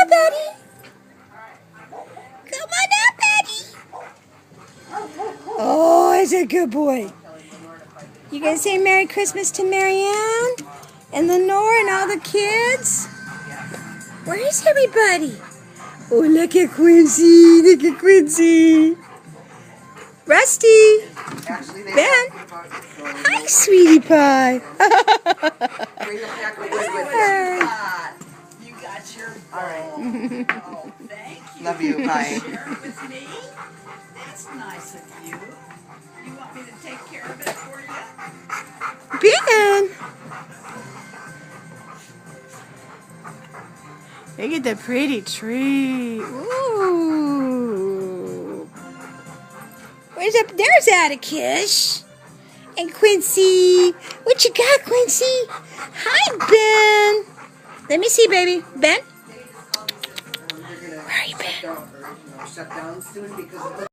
now, buddy. Come on now, buddy. Oh, he's a good boy. You gonna say Merry Christmas to Marianne and Lenore and all the kids? Where's everybody? Oh, look at Quincy. Look at Quincy. Rusty. Ben. Hi, sweetie pie. You got your ball. All right. Oh, thank you. Love you. Bye. Share it with me. That's nice of you. You want me to take care of it for you? Ben. Look at the pretty tree. Ooh. Where's up? There's Atticus. And Quincy. What you got, Quincy? Hi, Ben. Let me see, baby. Ben? Where are you, Ben? Shut down soon because of the